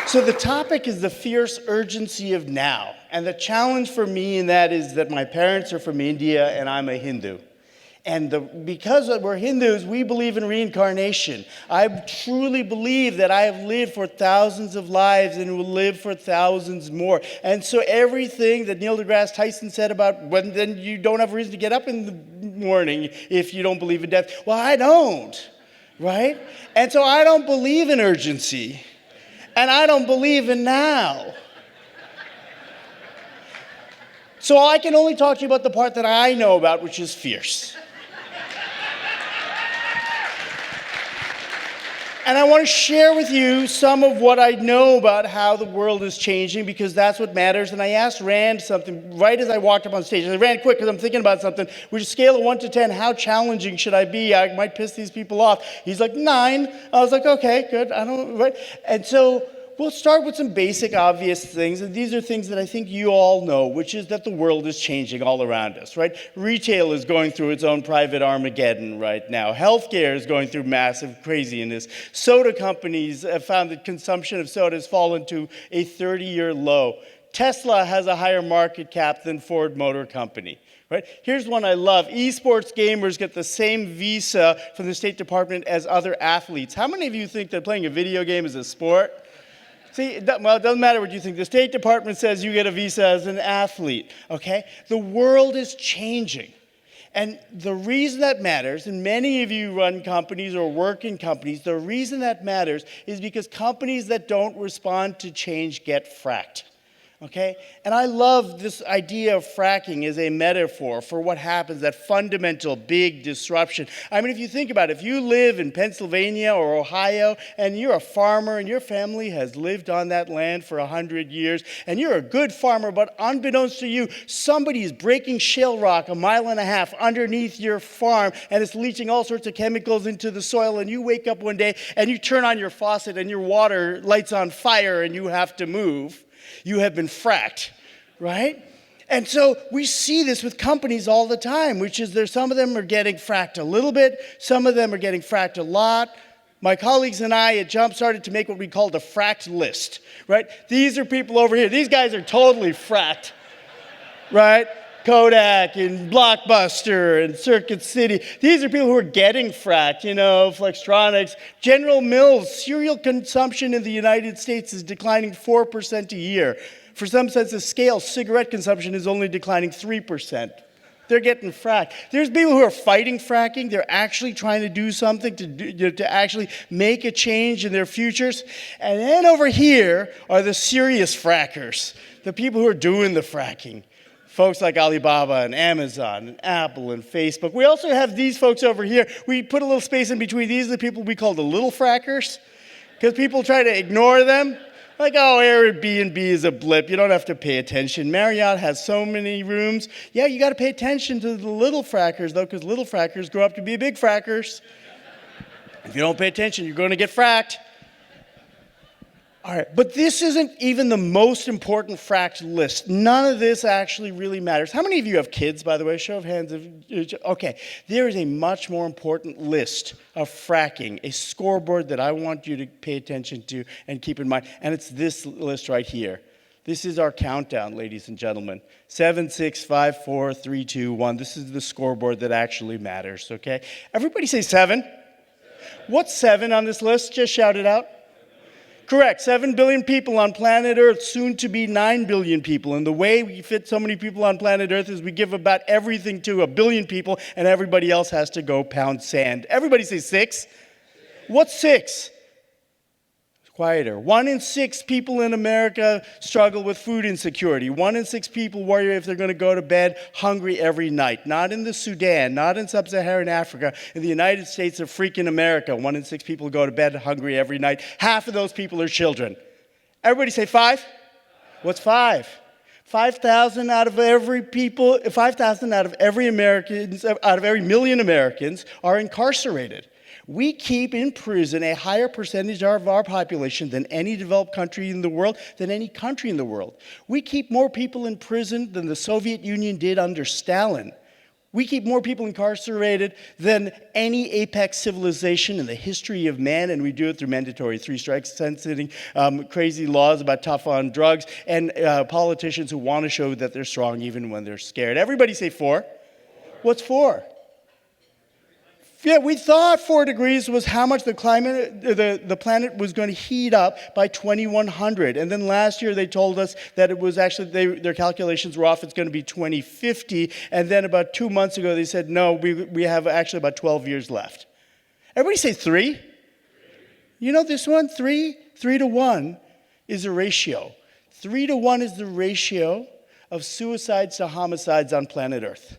So the topic is the fierce urgency of now. And the challenge for me in that is that my parents are from India and I'm a Hindu. And because we're Hindus, we believe in reincarnation. I truly believe that I have lived for thousands of lives and will live for thousands more. And so everything that Neil deGrasse Tyson said about then you don't have a reason to get up in the morning if you don't believe in death. Well, I don't, right? And so I don't believe in urgency. And I don't believe in now. So I can only talk to you about the part that I know about, which is fierce. And I want to share with you some of what I know about how the world is changing, because that's what matters. And I asked Rand something right as I walked up on stage. I ran quick because I'm thinking about something. Would you scale of 1 to 10, how challenging should I be? I might piss these people off. He's like, 9. I was like, okay, good. I don't, right? And so we'll start with some basic, obvious things. And these are things that I think you all know, which is that the world is changing all around us, right? Retail is going through its own private Armageddon right now. Healthcare is going through massive craziness. Soda companies have found that consumption of soda has fallen to a 30-year low. Tesla has a higher market cap than Ford Motor Company. Right? Here's one I love. Esports gamers get the same visa from the State Department as other athletes. How many of you think that playing a video game is a sport? See, well, it doesn't matter what you think. The State Department says you get a visa as an athlete, okay? The world is changing. And the reason that matters, and many of you run companies or work in companies, the reason that matters is because companies that don't respond to change get fracked. Okay? And I love this idea of fracking as a metaphor for what happens, that fundamental big disruption. I mean, if you think about it, if you live in Pennsylvania or Ohio and you're a farmer and your family has lived on that land for 100 years and you're a good farmer, but unbeknownst to you, somebody is breaking shale rock 1.5 miles underneath your farm and it's leaching all sorts of chemicals into the soil, and you wake up one day and you turn on your faucet and your water lights on fire and you have to move. You have been fracked, right? And so we see this with companies all the time, which is there's some of them are getting fracked a little bit, some of them are getting fracked a lot. My colleagues and I at Jump started to make what we called a fracked list, right? These are people over here. These guys are totally fracked, right? Kodak and Blockbuster and Circuit City. These are people who are getting fracked, Flextronics. General Mills, cereal consumption in the United States is declining 4% a year. For some sense of scale, cigarette consumption is only declining 3%. They're getting fracked. There's people who are fighting fracking. They're actually trying to do something to actually make a change in their futures. And then over here are the serious frackers, the people who are doing the fracking. Folks like Alibaba and Amazon and Apple and Facebook. We also have these folks over here. We put a little space in between. These are the people we call the little frackers, because people try to ignore them. Like, oh, Airbnb is a blip. You don't have to pay attention. Marriott has so many rooms. Yeah, you got to pay attention to the little frackers, though, because little frackers grow up to be big frackers. If you don't pay attention, you're going to get fracked. All right, but this isn't even the most important fracked list. None of this actually really matters. How many of you have kids, by the way? Show of hands. Okay, there is a much more important list of fracking, a scoreboard that I want you to pay attention to and keep in mind, and it's this list right here. This is our countdown, ladies and gentlemen. 7, 6, 5, 4, 3, 2, 1. This is the scoreboard that actually matters, okay? Everybody say 7. What's 7 on this list? Just shout it out. Correct, 7 billion people on planet Earth, soon to be 9 billion people. And the way we fit so many people on planet Earth is we give about everything to 1 billion people, and everybody else has to go pound sand. Everybody say 6. What's 6? Quieter. 1 in 6 people in America struggle with food insecurity. 1 in 6 people worry if they're going to go to bed hungry every night. Not in the Sudan, not in sub-Saharan Africa. In the United States of freaking America, 1 in 6 people go to bed hungry every night. Half of those people are children. Everybody say 5? What's 5? 5,000 out of every people, 5,000 out of every million Americans are incarcerated. We keep in prison a higher percentage of our population than any developed country in the world, than any country in the world. We keep more people in prison than the Soviet Union did under Stalin. We keep more people incarcerated than any apex civilization in the history of man, and we do it through mandatory three-strike sentencing, crazy laws about tough on drugs, and politicians who want to show that they're strong even when they're scared. Everybody say 4. What's 4? Yeah, we thought 4 degrees was how much the planet was going to heat up by 2100. And then last year they told us that it was actually, their calculations were off, it's going to be 2050. And then about 2 months ago they said, no, we have actually about 12 years left. Everybody say 3. You know this one? 3? 3 to 1 is a ratio. 3 to 1 is the ratio of suicides to homicides on planet Earth.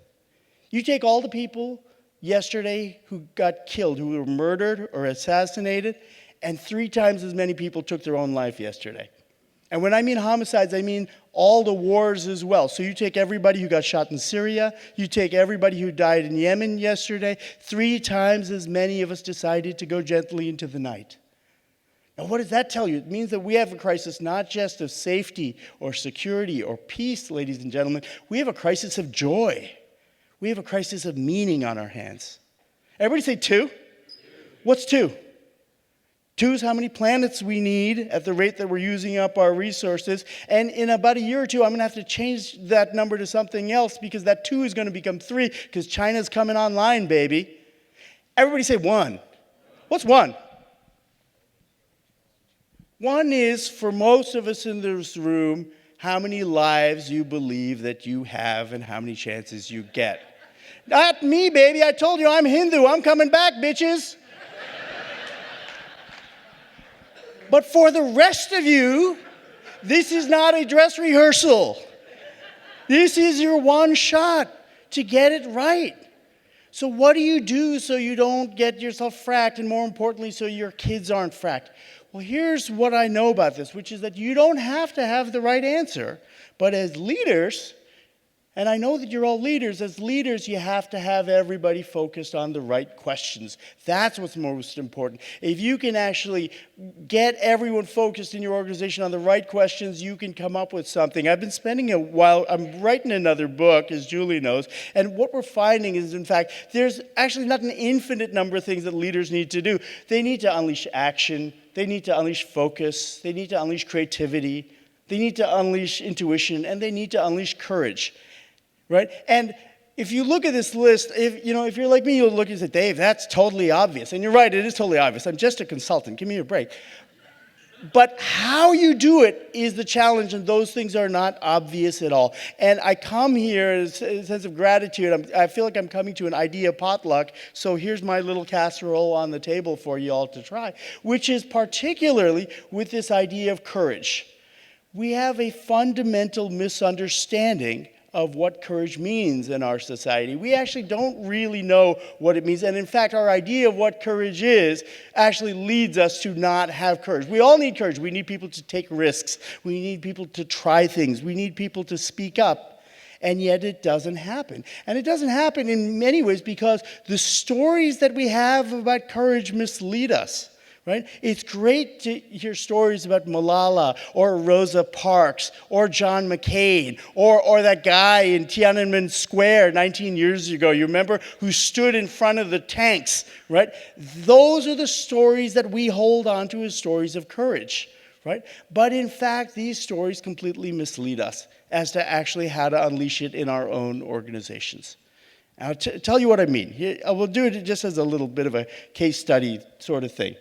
You take all the people yesterday who got killed, who were murdered or assassinated, and 3 times as many people took their own life yesterday. And when I mean homicides, I mean all the wars as well. So you take everybody who got shot in Syria, you take everybody who died in Yemen yesterday, 3 times as many of us decided to go gently into the night. Now what does that tell you? It means that we have a crisis not just of safety or security or peace, ladies and gentlemen. We have a crisis of joy. We have a crisis of meaning on our hands. Everybody say 2. What's 2? 2 is how many planets we need at the rate that we're using up our resources. And in about a year or 2, I'm going to have to change that number to something else because that 2 is going to become 3 because China's coming online, baby. Everybody say 1. What's 1? 1 is, for most of us in this room, how many lives you believe that you have and how many chances you get. Not me, baby. I told you I'm Hindu. I'm coming back, bitches. But for the rest of you, this is not a dress rehearsal. This is your one shot to get it right. So what do you do so you don't get yourself fracked, and more importantly, so your kids aren't fracked? Well, here's what I know about this, which is that you don't have to have the right answer, but as leaders, and I know that you're all leaders, as leaders you have to have everybody focused on the right questions. That's what's most important. If you can actually get everyone focused in your organization on the right questions, you can come up with something. I've been spending a while, I'm writing another book, as Julie knows, and what we're finding is, in fact, there's actually not an infinite number of things that leaders need to do. They need to unleash action. They need to unleash focus. They need to unleash creativity. They need to unleash intuition, and they need to unleash courage. Right? And if you look at this list, if you're like me, you'll look and say, Dave, that's totally obvious. And you're right, it is totally obvious. I'm just a consultant. Give me a break. But how you do it is the challenge, and those things are not obvious at all. And I come here as a sense of gratitude. I feel like I'm coming to an idea potluck, so here's my little casserole on the table for you all to try, which is particularly with this idea of courage. We have a fundamental misunderstanding of what courage means in our society. We actually don't really know what it means. And in fact, our idea of what courage is actually leads us to not have courage. We all need courage. We need people to take risks. We need people to try things. We need people to speak up. And yet it doesn't happen. And it doesn't happen in many ways because the stories that we have about courage mislead us. Right? It's great to hear stories about Malala or Rosa Parks or John McCain or that guy in Tiananmen Square 19 years ago, you remember, who stood in front of the tanks, right? Those are the stories that we hold on to as stories of courage, right? But in fact, these stories completely mislead us as to actually how to unleash it in our own organizations. I'll tell you what I mean. We'll do it just as a little bit of a case study sort of thing.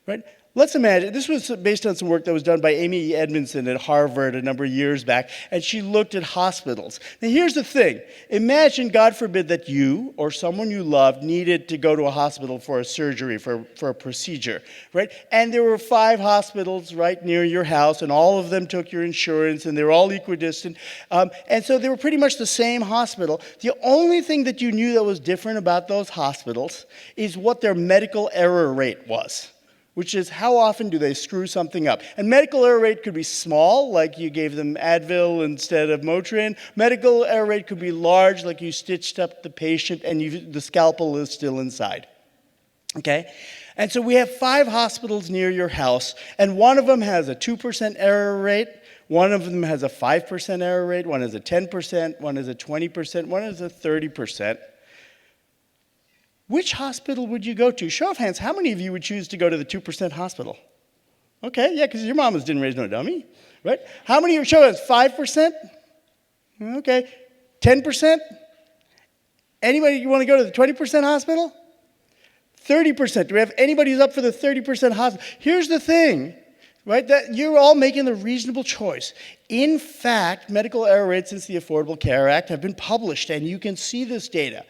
Right? Let's imagine, this was based on some work that was done by Amy Edmondson at Harvard a number of years back, and she looked at hospitals. Now here's the thing. Imagine, God forbid, that you or someone you loved needed to go to a hospital for a surgery, for a procedure, right? And there were 5 hospitals right near your house, and all of them took your insurance, and they were all equidistant. And so they were pretty much the same hospital. The only thing that you knew that was different about those hospitals is what their medical error rate was, which is how often do they screw something up. And medical error rate could be small, like you gave them Advil instead of Motrin. Medical error rate could be large, like you stitched up the patient and the scalpel is still inside. Okay? And so we have 5 hospitals near your house, and one of them has a 2% error rate, one of them has a 5% error rate, one has a 10%, one has a 20%, one has a 30%. which hospital would you go to? Show of hands, how many of you would choose to go to the 2% hospital? Okay, yeah, because your mamas didn't raise no dummy, right? How many show of hands? 5%? Okay. 10%? Anybody you want to go to the 20% hospital? 30%. Do we have anybody who's up for the 30% hospital? Here's the thing, right? That you're all making the reasonable choice. In fact, medical error rates since the Affordable Care Act have been published, and you can see this data.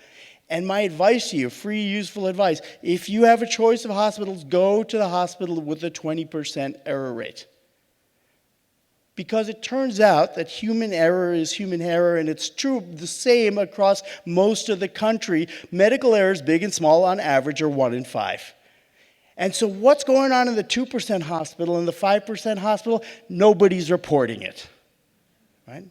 And my advice to you, free, useful advice, if you have a choice of hospitals, go to the hospital with a 20% error rate. Because it turns out that human error is human error, and it's true the same across most of the country. Medical errors, big and small, on average, are 1 in 5. And so what's going on in the 2% hospital and the 5% hospital? Nobody's reporting it, right?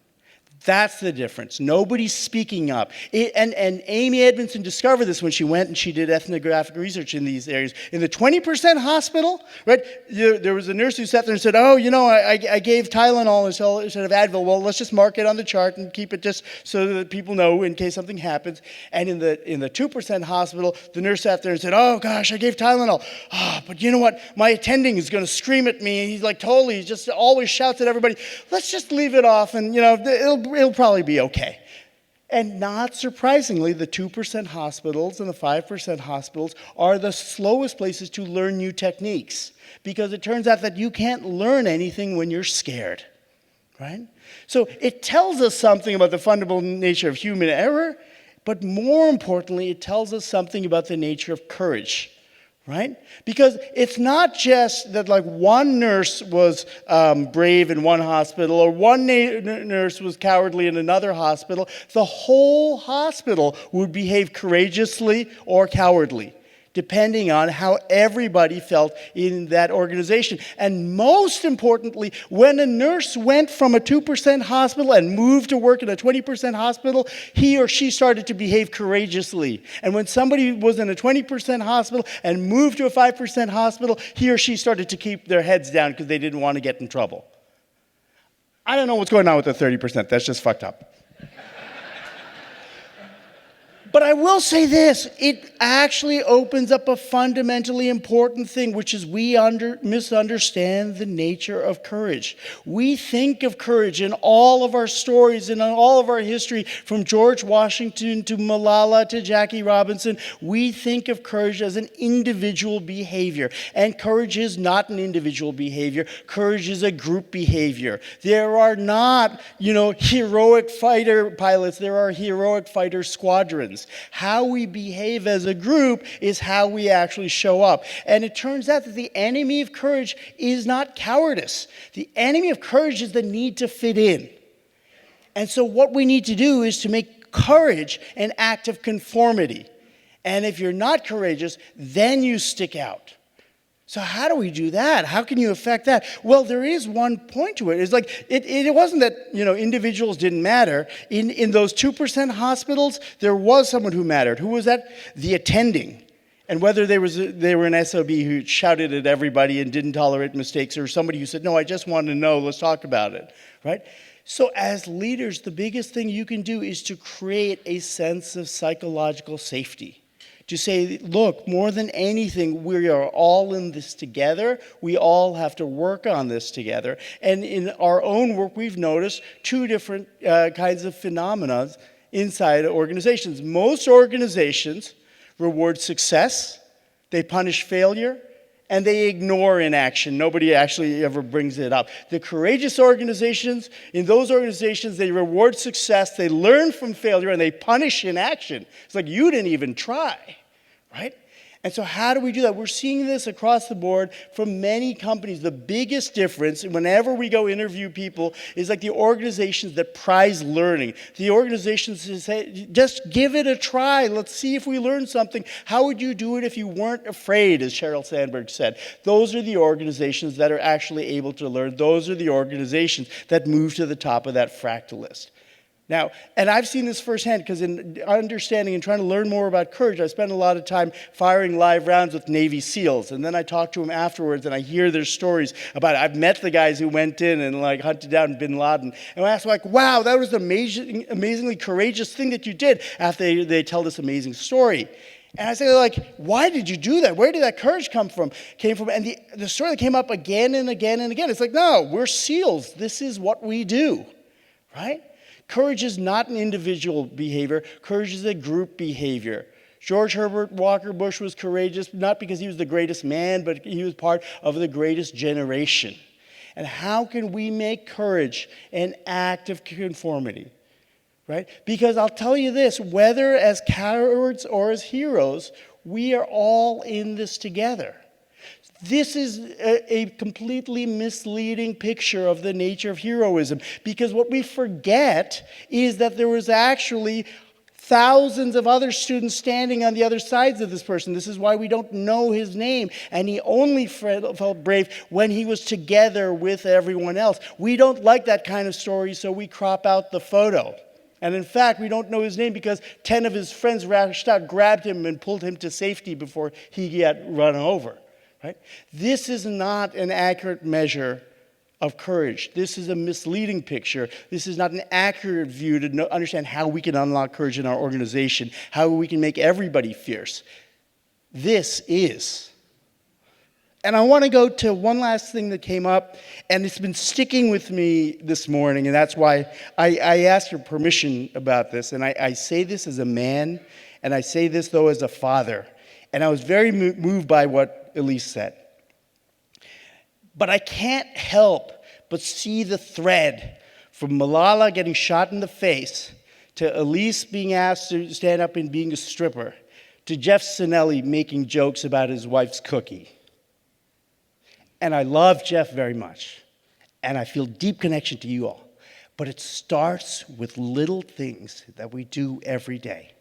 That's the difference. Nobody's speaking up. And Amy Edmondson discovered this when she went and she did ethnographic research in these areas. In the 20% hospital, right, there was a nurse who sat there and said, oh, you know, I gave Tylenol instead of Advil. Well, let's just mark it on the chart and keep it just so that people know in case something happens. And in the 2% hospital, the nurse sat there and said, oh, gosh, I gave Tylenol. Oh, but you know what? My attending is going to scream at me. And he's like, totally, he just always shouts at everybody. Let's just leave it off and, you know, it'll probably be okay. And not surprisingly, the 2% hospitals and the 5% hospitals are the slowest places to learn new techniques, because it turns out that you can't learn anything when you're scared, right? So it tells us something about the fundamental nature of human error, but more importantly, it tells us something about the nature of courage. Right? Because it's not just that like one nurse was brave in one hospital or one nurse was cowardly in another hospital. The whole hospital would behave courageously or cowardly, depending on how everybody felt in that organization. And most importantly, when a nurse went from a 2% hospital and moved to work in a 20% hospital, he or she started to behave courageously. And when somebody was in a 20% hospital and moved to a 5% hospital, he or she started to keep their heads down because they didn't want to get in trouble. I don't know what's going on with the 30%. That's just fucked up. But I will say this, it actually opens up a fundamentally important thing, which is we misunderstand the nature of courage. We think of courage in all of our stories and in all of our history, from George Washington to Malala to Jackie Robinson. We think of courage as an individual behavior. And courage is not an individual behavior. Courage is a group behavior. There are not, heroic fighter pilots. There are heroic fighter squadrons. How we behave as a group is how we actually show up. And it turns out that the enemy of courage is not cowardice. The enemy of courage is the need to fit in. And so what we need to do is to make courage an act of conformity. And if you're not courageous, then you stick out. So how do we do that? How can you affect that? Well, there is one point to it. It's like, it wasn't that, individuals didn't matter. In those 2% hospitals, there was someone who mattered. Who was that? The attending. And whether they were an SOB who shouted at everybody and didn't tolerate mistakes, or somebody who said, no, I just want to know, let's talk about it, right? So as leaders, the biggest thing you can do is to create a sense of psychological safety. To say, look, more than anything, we are all in this together. We all have to work on this together. And in our own work, we've noticed two different kinds of phenomena inside organizations. Most organizations reward success, they punish failure, and they ignore inaction. Nobody actually ever brings it up. The courageous organizations, in those organizations, they reward success, they learn from failure, and they punish inaction. It's like, you didn't even try, right? And so how do we do that? We're seeing this across the board from many companies. The biggest difference, whenever we go interview people, is like the organizations that prize learning. The organizations that say, just give it a try. Let's see if we learn something. How would you do it if you weren't afraid, as Sheryl Sandberg said? Those are the organizations that are actually able to learn. Those are the organizations that move to the top of that fractal list. Now, and I've seen this firsthand, because in understanding and trying to learn more about courage, I spent a lot of time firing live rounds with Navy SEALs. And then I talk to them afterwards, and I hear their stories about it. I've met the guys who went in and hunted down bin Laden. And I ask wow, that was an amazingly courageous thing that you did, after they tell this amazing story. And I say, like, why did you do that? Where did that courage come from? And the story that came up again and again and again. It's like, no, we're SEALs. This is what we do, right? Courage is not an individual behavior. Courage is a group behavior. George Herbert Walker Bush was courageous, not because he was the greatest man, but he was part of the greatest generation. And how can we make courage an act of conformity? Right? Because I'll tell you this, whether as cowards or as heroes, we are all in this together. This is a completely misleading picture of the nature of heroism, because what we forget is that there was actually thousands of other students standing on the other sides of this person. This is why we don't know his name. And he only felt brave when he was together with everyone else. We don't like that kind of story, so we crop out the photo. And in fact, we don't know his name because 10 of his friends rushed out, grabbed him, and pulled him to safety before he got run over. Right? This is not an accurate measure of courage. This is a misleading picture. This is not an accurate view to understand how we can unlock courage in our organization, how we can make everybody fierce. This is. And I want to go to one last thing that came up, and it's been sticking with me this morning, and that's why I asked your permission about this. And I say this as a man, and I say this, though, as a father. And I was very moved by what Elise said. But I can't help but see the thread from Malala getting shot in the face to Elise being asked to stand up and being a stripper to Jeff Sinelli making jokes about his wife's cookie. And I love Jeff very much, and I feel deep connection to you all. But it starts with little things that we do every day.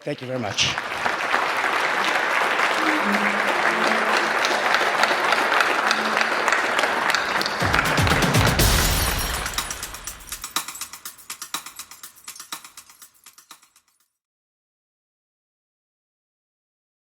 Thank you very much.